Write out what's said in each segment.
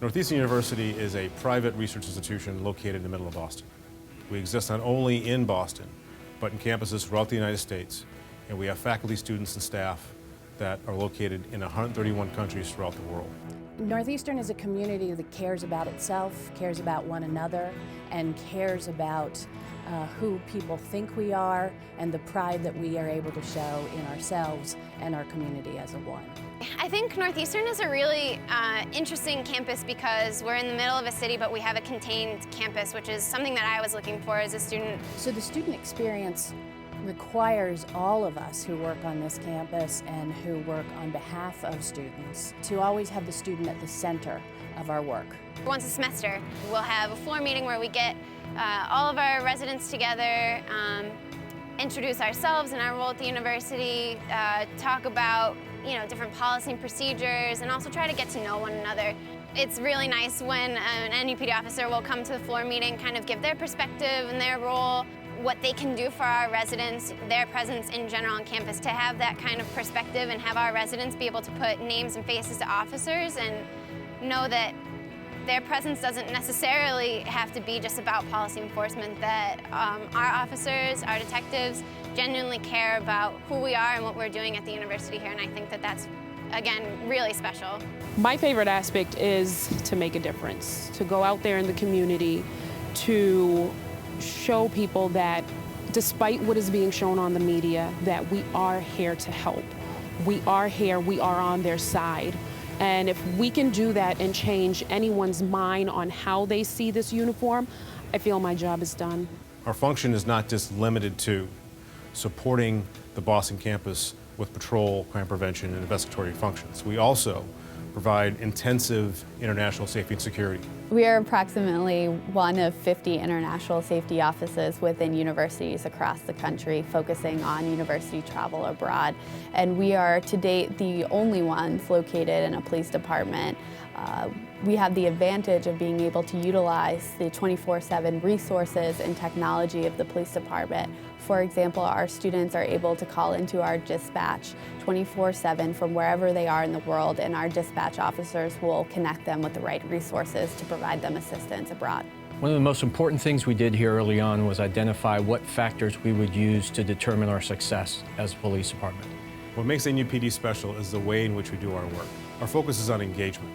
Northeastern University is a private research institution located in the middle of Boston. We exist not only in Boston, but in campuses throughout the United States, and we have faculty, students, and staff that are located in 131 countries throughout the world. Northeastern is a community that cares about itself, cares about one another, and cares about who people think we are and the pride that we are able to show in ourselves and our community as a one. I think Northeastern is a really interesting campus because we're in the middle of a city, but we have a contained campus, which is something that I was looking for as a student. So the student experience requires all of us who work on this campus and who work on behalf of students to always have the student at the center of our work. Once a semester, we'll have a floor meeting where we get all of our residents together, introduce ourselves and our role at the university, talk about different policy and procedures, and also try to get to know one another. It's really nice when an NUPD officer will come to the floor meeting, kind of give their perspective and their role, what they can do for our residents, their presence in general on campus, to have that kind of perspective and have our residents be able to put names and faces to officers and know that their presence doesn't necessarily have to be just about policy enforcement, that our officers, our detectives, genuinely care about who we are and what we're doing at the university here, and I think that that's, again, really special. My favorite aspect is to make a difference, to go out there in the community, to show people that despite what is being shown on the media, that we are here to help. We are here, we are on their side. And if we can do that and change anyone's mind on how they see this uniform, I feel my job is done. Our function is not just limited to supporting the Boston campus with patrol, crime prevention, and investigatory functions. We also provide intensive international safety and security. We are approximately one of 50 international safety offices within universities across the country focusing on university travel abroad. And we are to date the only ones located in a police department. We have the advantage of being able to utilize the 24/7 resources and technology of the police department. For example, our students are able to call into our dispatch 24/7 from wherever they are in the world, and our dispatch officers will connect them with the right resources to provide them assistance abroad. One of the most important things we did here early on was identify what factors we would use to determine our success as a police department. What makes NUPD special is the way in which we do our work. Our focus is on engagement.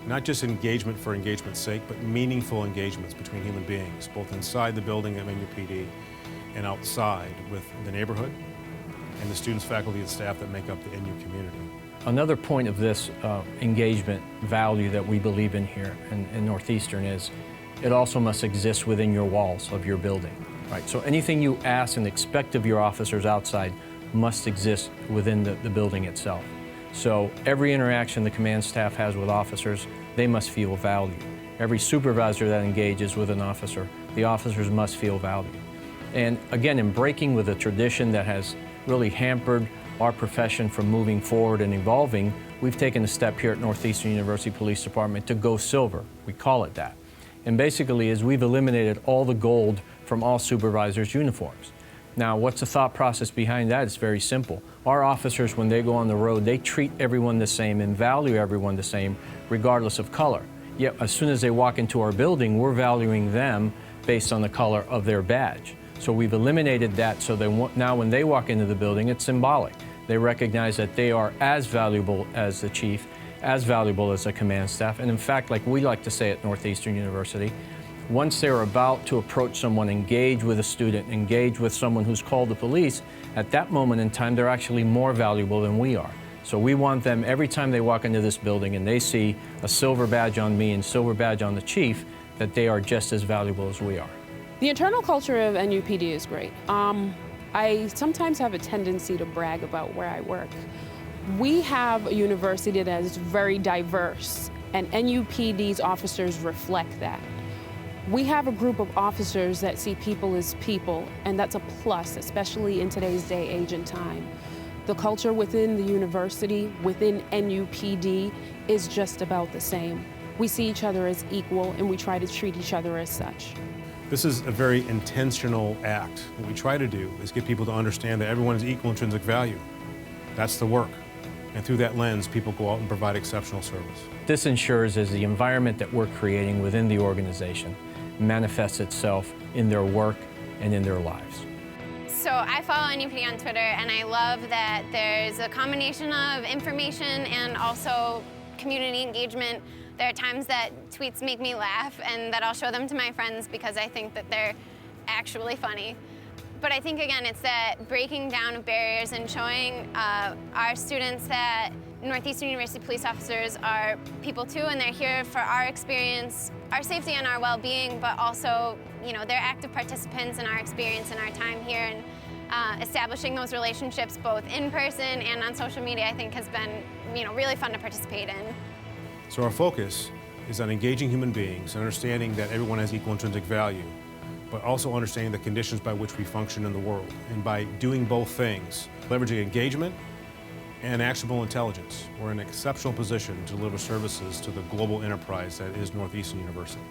Not just engagement for engagement's sake, but meaningful engagements between human beings, both inside the building at NUPD and outside with the neighborhood and the students, faculty, and staff that make up the NU community. Another point of this engagement value that we believe in here in Northeastern is it also must exist within your walls of your building, right? So anything you ask and expect of your officers outside must exist within the building itself. So every interaction the command staff has with officers, they must feel valued. Every supervisor that engages with an officer, the officers must feel valued. And again, in breaking with a tradition that has really hampered our profession from moving forward and evolving, we've taken a step here at Northeastern University Police Department to go silver. We call it that. And basically is we've eliminated all the gold from all supervisors' uniforms. Now, what's the thought process behind that? It's very simple. Our officers, when they go on the road, they treat everyone the same and value everyone the same, regardless of color. Yet, as soon as they walk into our building, we're valuing them based on the color of their badge. So we've eliminated that so that now when they walk into the building, it's symbolic. They recognize that they are as valuable as the chief, as valuable as the command staff. And in fact, like we like to say at Northeastern University, once they're about to approach someone, engage with a student, engage with someone who's called the police, at that moment in time, they're actually more valuable than we are. So we want them, every time they walk into this building and they see a silver badge on me and silver badge on the chief, that they are just as valuable as we are. The internal culture of NUPD is great. I sometimes have a tendency to brag about where I work. We have a university that is very diverse, and NUPD's officers reflect that. We have a group of officers that see people as people, and that's a plus, especially in today's day, age, and time. The culture within the university, within NUPD, is just about the same. We see each other as equal, and we try to treat each other as such. This is a very intentional act. What we try to do is get people to understand that everyone is equal intrinsic value. That's the work. And through that lens, people go out and provide exceptional service. This ensures as the environment that we're creating within the organization manifests itself in their work and in their lives. So I follow NUPD on Twitter, and I love that there's a combination of information and also community engagement. There are times that tweets make me laugh and that I'll show them to my friends because I think that they're actually funny. But I think, again, it's that breaking down of barriers and showing our students that Northeastern University police officers are people too, and they're here for our experience, our safety and our well-being, but also, you know, they're active participants in our experience and our time here. And establishing those relationships both in person and on social media, I think, has been, you know, really fun to participate in. So our focus is on engaging human beings and understanding that everyone has equal intrinsic value, but also understanding the conditions by which we function in the world. And by doing both things, leveraging engagement and actionable intelligence, we're in an exceptional position to deliver services to the global enterprise that is Northeastern University.